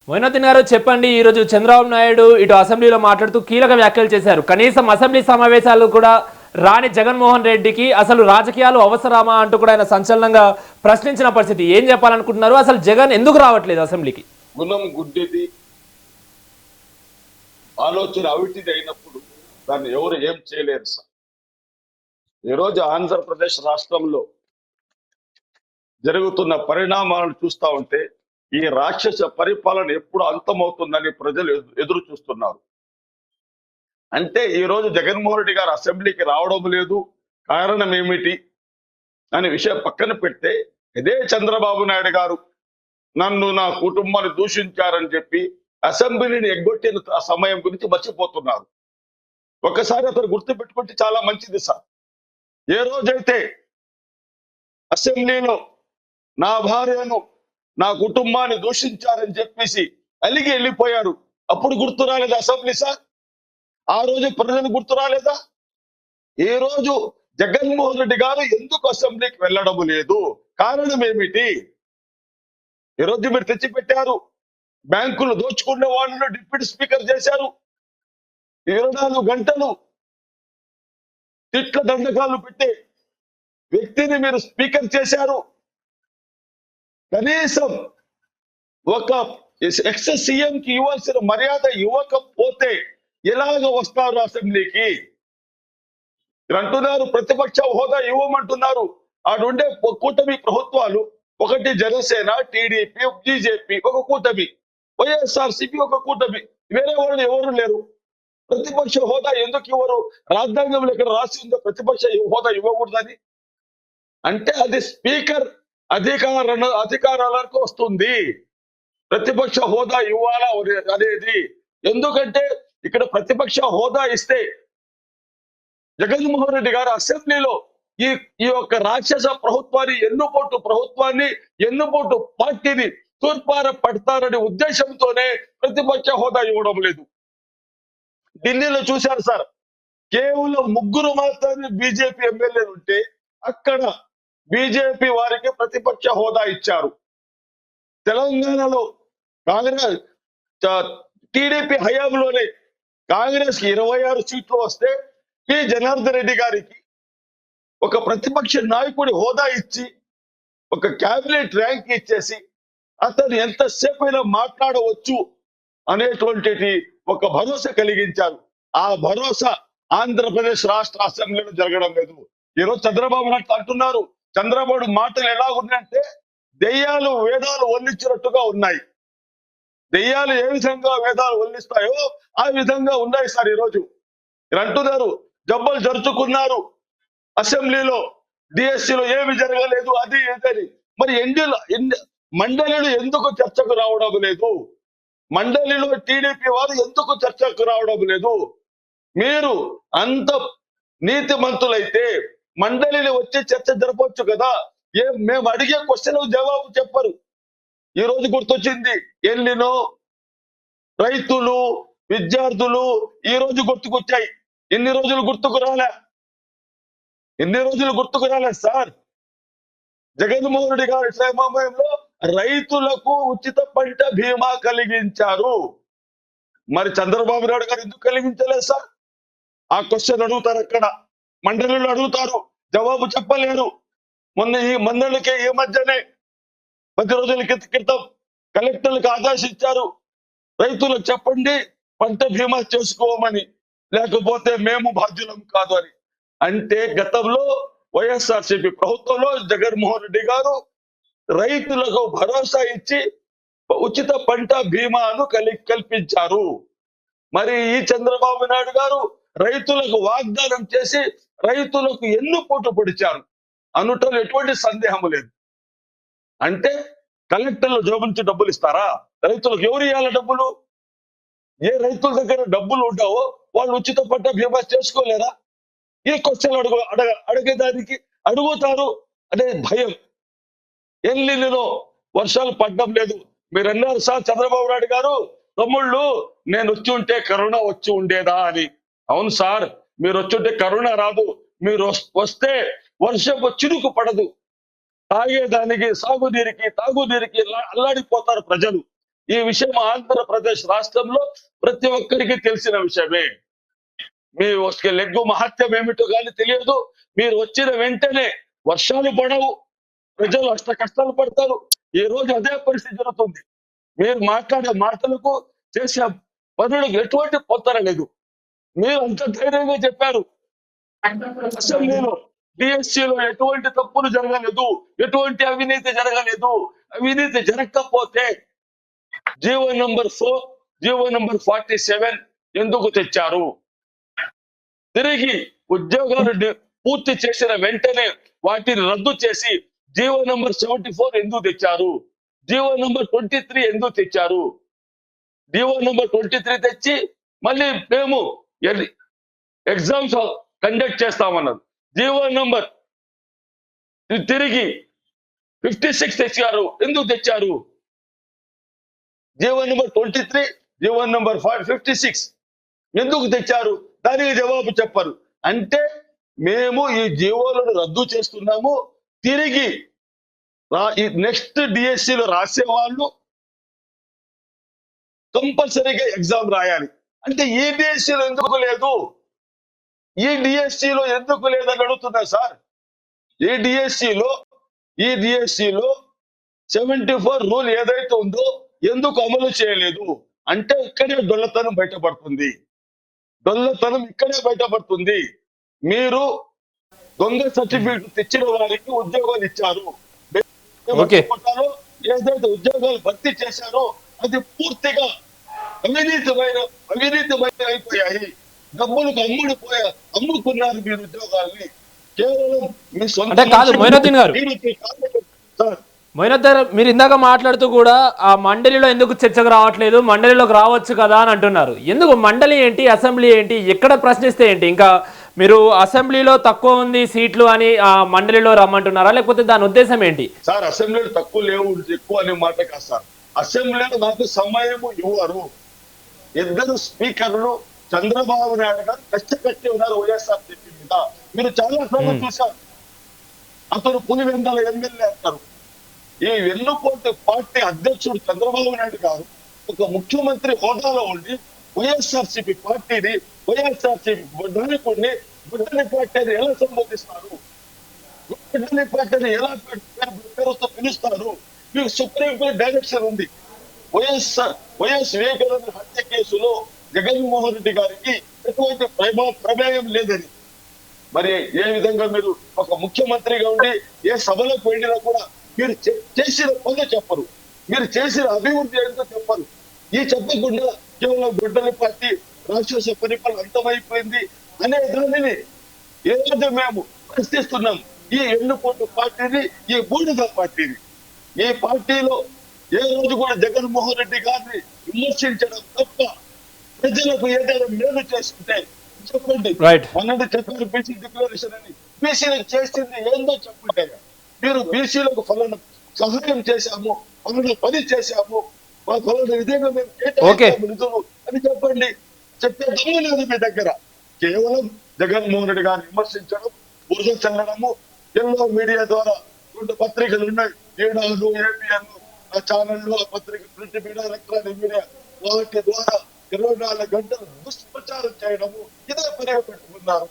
మొయినుద్దీన్ గారు చెప్పండి, ఈరోజు చంద్రబాబు నాయుడు ఇటు అసెంబ్లీలో మాట్లాడుతూ కీలక వ్యాఖ్యలు చేశారు. కనీసం అసెంబ్లీ సమావేశాలు కూడా రాని జగన్మోహన్ రెడ్డికి అసలు రాజకీయాలు అవసరమా అంటూ కూడా ఆయన సంచలనంగా ప్రశ్నించిన పరిస్థితి. ఏం చెప్పాలనుకుంటున్నారు? అసలు జగన్ ఎందుకు రావట్లేదు అసెంబ్లీకి? గుణం గుడ్డిది, ఆలోచన అవిటిది అయినప్పుడు దాన్ని ఎవరు ఏం చేయలేరు సార్. ఈరోజు ఆంధ్రప్రదేశ్ రాష్ట్రంలో జరుగుతున్న పరిణామాలను చూస్తా ఉంటే ఈ రాక్షస పరిపాలన ఎప్పుడు అంతమవుతుందని ప్రజలు ఎదురు చూస్తున్నారు. అంటే ఈ రోజు జగన్మోహన్ రెడ్డి గారు అసెంబ్లీకి రావడం లేదు, కారణం ఏమిటి అనే విషయం పక్కన పెడితే, ఇదే చంద్రబాబు నాయుడు గారు నన్ను నా కుటుంబాన్ని దూషించారని చెప్పి అసెంబ్లీని ఎగ్గొట్టిన సమయం గురించి మర్చిపోతున్నారు. ఒకసారి అతను గుర్తు పెట్టుకుంటే చాలా మంచిది సార్. ఏ రోజైతే అసెంబ్లీలో నా భార్యను నా కుటుంబాన్ని దూషించారని చెప్పేసి అలిగి వెళ్ళిపోయారు, అప్పుడు గుర్తు రాలేదా అసెంబ్లీ సార్? ఆ రోజు ప్రజలు గుర్తు రాలేదా? ఈ రోజు జగన్మోహన్ రెడ్డి గారు ఎందుకు అసెంబ్లీకి వెళ్ళడం లేదు, కారణం ఏమిటి? ఈరోజు మీరు తెచ్చిపెట్టారు, బ్యాంకులు దోచుకునే వాళ్ళను డిప్యూటీ స్పీకర్ చేశారు, 24 గంటలు తిట్ల దండకాలు పెట్టే వ్యక్తిని మీరు స్పీకర్ చేశారు. కనీసం ఒక ఎక్స్ సీఎం కి ఇవ్వాల్సిన మర్యాద ఇవ్వకపోతే ఎలాగ వస్తారు అసెంబ్లీకి? అంటున్నారు ప్రతిపక్ష హోదా ఇవ్వమంటున్నారు. ఆడుండే కూటమి ప్రభుత్వాలు, ఒకటి జనసేన, టీడీపీ, బీజేపీ ఒక కూటమి, వైఎస్ఆర్సీపీ ఒక కూటమి, వేరే వాళ్ళు ఎవరు లేరు. ప్రతిపక్ష హోదా ఎందుకు ఇవ్వరు? రాజ్యాంగంలో ఇక్కడ రాసి ఉందో ప్రతిపక్ష హోదా ఇవ్వకూడదని. అంటే అది స్పీకర్ అధికారాలకు వస్తుంది ప్రతిపక్ష హోదా ఇవ్వాలా అనేది. ఎందుకంటే ఇక్కడ ప్రతిపక్ష హోదా ఇస్తే జగన్మోహన్ రెడ్డి గారు అసెంబ్లీలో ఈ యొక్క రాక్షస ప్రభుత్వాన్ని ఎన్నుపోటు పార్టీని తూర్పార పడతారనే ఉద్దేశంతోనే ప్రతిపక్ష హోదా ఇవ్వడం లేదు. ఢిల్లీలో చూశారు సార్, కేవలం 3 మాత్రమే బీజేపీ ఎమ్మెల్యేలు ఉంటే అక్కడ బీజేపీ వారికి ప్రతిపక్ష హోదా ఇచ్చారు. తెలంగాణలో కాంగ్రెస్ టీడీపీ హయాంలోనే కాంగ్రెస్ కి 26 సీట్లు వస్తే పి జనార్దన్ రెడ్డి గారికి ఒక ప్రతిపక్ష నాయకుడి హోదా ఇచ్చి ఒక క్యాబినెట్ ర్యాంక్ ఇచ్చేసి అతను ఎంతసేపు అయినా మాట్లాడవచ్చు అనేటువంటి ఒక భరోసా కలిగించారు. ఆ భరోసా ఆంధ్రప్రదేశ్ రాష్ట్ర అసెంబ్లీలో జరగడం లేదు. ఈరోజు చంద్రబాబు నాయుడు అంటున్నారు, చంద్రబాబు మాటలు ఎలా ఉన్నాయంటే దెయ్యాలు వేదాలు వల్లించినట్టుగా ఉన్నాయి. దెయ్యాలు ఏ విధంగా వేదాలు వల్లిస్తాయో ఆ విధంగా ఉన్నాయి సార్. ఈరోజు మీరు అంటున్నారు జబ్బలు జరుచుకున్నారు అసెంబ్లీలో, డిఎస్సిలో ఏమి జరగలేదు, అది ఏదని. మరి మండలిలో ఎందుకు చర్చకు రావడం లేదు? మండలిలో టీడీపీ వారు ఎందుకు చర్చకు రావడం లేదు? మీరు అంత నీతిమంతులైతే మండలిలో వచ్చి చర్చ జరపవచ్చు కదా. మేము అడిగే క్వశ్చన్ జవాబు చెప్పరు. ఈ రోజు గుర్తొచ్చింది ఎల్లినో, రైతులు, విద్యార్థులు ఈ రోజు గుర్తుకొచ్చాయి. ఎన్ని రోజులు గుర్తుకు రాలే సార్. జగన్మోహన్ రెడ్డి గారి సమయంలో రైతులకు ఉచిత పంట బీమా కలిగించారు. మరి చంద్రబాబు నాయుడు గారు ఎందుకు కలిగించలేదు సార్? ఆ క్వశ్చన్ అడుగుతారు, అక్కడ మండలిలో అడుగుతారు, జవాబు చెప్పలేరు. మొన్నకే ఈ మధ్యనే 10 రోజుల క్రితం కలెక్టర్లకు ఆదేశించారు, రైతులకు చెప్పండి పంట బీమా చేసుకోమని, లేకపోతే మేము బాధ్యులం కాదు అని. అంటే గతంలో వైఎస్ఆర్సీపీ ప్రభుత్వంలో జగన్మోహన్ రెడ్డి గారు రైతులకు భరోసా ఇచ్చి ఉచిత పంట బీమాను కల్పించారు. మరి ఈ చంద్రబాబు నాయుడు గారు రైతులకు వాగ్దానం చేసి రైతులకు ఎన్నుపోటు పొడిచారు అనుటలో ఎటువంటి సందేహం లేదు. అంటే కలెక్టర్లు జోబు నుంచి డబ్బులు ఇస్తారా? రైతులకు ఎవరు ఇవ్వాలి డబ్బులు? ఏ రైతుల దగ్గర డబ్బులు ఉంటావో వాళ్ళు ఉచిత పంట బీమా చేసుకోలేరా? ఈ క్వశ్చన్ అడిగేదానికి అడుగుతారు అనే భయం. ఎల్లిలో వర్షాలు పడడం లేదు. మీరు అన్నారు సార్ చంద్రబాబు నాయుడు గారు, తమ్ముళ్ళు నేను వచ్చి ఉంటే కరోనా వచ్చి ఉండేదా అని. అవును సార్, మీరు వచ్చి ఉంటే కరోనా రాదు. మీరు వస్తే వర్షపు చిరుకు పడదు. తాగేదానికి, సాగునీరికి, తాగునీరికి అల్లాడిపోతారు ప్రజలు. ఈ విషయం ఆంధ్రప్రదేశ్ రాష్ట్రంలో ప్రతి ఒక్కరికి తెలిసిన విషయమే. మీ లెగ్గు మహత్యం ఏమిటో కానీ తెలియదు. మీరు వచ్చిన వెంటనే వర్షాలు పడవు, ప్రజలు అష్ట కష్టాలు పడతారు. ఈ రోజు అదే పరిస్థితి జరుగుతుంది. మీరు మాట్లాడే మాటలకు చేసే పనులకు ఎటువంటి పొంతన లేదు. మీరు అంత ధైర్యంగా చెప్పారు అసెంబ్లీలో డిఎస్సీలో ఎటువంటి తప్పులు జరగలేదు, ఎటువంటి అవినీతి జరగలేదు. అవినీతి జరగకపోతే జీవో నంబర్ 4, జీవో నంబర్ 47 ఎందుకు తెచ్చారు? తిరిగి ఉద్యోగాలు పూర్తి చేసిన వెంటనే వాటిని రద్దు చేసి జీవో నంబర్ 74 ఎందుకు తెచ్చారు? జీవో నంబర్ 23 ఎందుకు తెచ్చారు? జీవో నంబర్ 23 తెచ్చి మళ్ళీ మేము ఎగ్జామ్స్ కండక్ట్ చేస్తామన్నారు. జీవో నంబర్ తిరిగి 56 తెచ్చారు. ఎందుకు తెచ్చారు? జీవో నంబర్ 23, జీవో నంబర్ 56 ఎందుకు తెచ్చారు? దానికి జవాబు చెప్పరు. అంటే మేము ఈ జీవోలను రద్దు చేస్తున్నాము, తిరిగి నెక్స్ట్ డిఎస్సిలో రాసే వాళ్ళు కంపల్సరీగా ఎగ్జామ్ రాయాలి. అంటే ఈ డిఎస్సిలో ఎందుకు లేదు? ఈ డిఎస్సిలో ఎందుకు లేదని అడుగుతున్నా సార్. ఈ డిఎస్సిలో 74 రూల్ ఏదైతే ఉందో ఎందుకు అమలు చేయలేదు అంటే ఇక్కడే దొల్లతనం బయటపడుతుంది. దొల్లతనం ఇక్కడే బయటపడుతుంది. మీరు దొంగ సర్టిఫికెట్ తెచ్చిన వారికి ఉద్యోగాలు ఇచ్చారు. ఏదైతే ఉద్యోగాలు భర్తీ చేశారో అది పూర్తిగా అవినీతిమైన అయిపోయాయి. డబ్బులకు అమ్ముకున్నారు మీరు ఉద్యోగాల్ని. కేవలం మీ సొంత మొయినద్దర్ మీరు ఇందాక మాట్లాడుతూ కూడా ఆ మండలిలో ఎందుకు చర్చకు రావట్లేదు, మండలిలోకి రావచ్చు కదా అని అంటున్నారు. ఎందుకు మండలి ఏంటి, అసెంబ్లీ ఏంటి, ఎక్కడ ప్రశ్నిస్తే ఏంటి? ఇంకా మీరు అసెంబ్లీలో తక్కువ ఉంది సీట్లు అని ఆ మండలిలో రమ్మంటున్నారా, లేకపోతే దాని ఉద్దేశం ఏంటి? సార్ అసెంబ్లీలో తక్కువ లేవు ఎక్కువ అనే మాట కాదు సార్. అసెంబ్లీలో నాకు సమయం ఇవ్వరు. ఇద్దరు స్పీకర్లు చంద్రబాబు నాయుడు గారు కట్టి ఉన్నారు వైఎస్ఆర్సీపీ మీద. మీరు చాలా సార్లు చూశారు. అతను పులివెందల ఎమ్మెల్యే అంటారు. ఈ వెన్నుపోటు పార్టీ అధ్యక్షుడు చంద్రబాబు నాయుడు గారు ఒక ముఖ్యమంత్రి హోదాలో ఉండి వైఎస్ఆర్సీపీ పార్టీని, వైఎస్ఆర్సీపీ నాయకుడిని గుడ్డని పార్టీని ఎలా సంబోధిస్తారు? గుడ్డని పార్టీని ఎలా పేరుతో పిలుస్తారు? మీకు సుప్రీంకోర్టు డైరెక్షన్ ఉంది. వైఎస్ వివేకానంద హత్య కేసులో జగన్మోహన్ రెడ్డి గారికి ఎటువంటి ప్రమేయం లేదని. మరి ఏ విధంగా మీరు ఒక ముఖ్యమంత్రిగా ఉండి ఏ సభలకు వెళ్ళినా కూడా మీరు చేసిన పనులు చెప్పరు, మీరు చేసిన అభివృద్ధి ఏంటో చెప్పరు. ఈ చెప్పకుండా కేవలం గుడ్డలి పార్టీ రాక్షస పరిపాలన అంతమైపోయింది అనే దానిని ఏ రోజు మేము ప్రశ్నిస్తున్నాం. ఈ ఎన్నుకోటు పార్టీని, ఈ బూడిద పార్టీని. ఈ పార్టీలో ఏ రోజు కూడా జగన్మోహన్ రెడ్డి గారిని విమర్శించడం తప్ప ప్రజలకు ఏదైనా మేలు చేసుకుంటే చెప్పండి. మొన్నటి చెప్పారు బీసీ డిక్లరేషన్ అని. బీసీలకు చేసింది ఏందో చెప్పండి. మీరు బీసీలకు ఫలానా సహాయం చేశాము, ఫలానా పని చేశాము, మా ఫలానా విధంగా మేము కేటాయించాము నిధులు అని చెప్పండి. చెప్పే దమ్ము లేదు మీ దగ్గర. కేవలం జగన్మోహన్ రెడ్డి గారిని విమర్శించడం, బురద చల్లడము. ఎన్నో మీడియా ద్వారా 2 పత్రికలు ఉన్నాయి, ఈనాడు, ఏబిఎన్, ఆ ఛానళ్ళు, ఆ పత్రిక, ప్రింట్ మీడియా, ఎలక్ట్రానిక్ మీడియా, వాటి ద్వారా 24 గంటలు దుష్ప్రచారం చేయడము ఇదే పనిగా పెట్టుకున్నారు.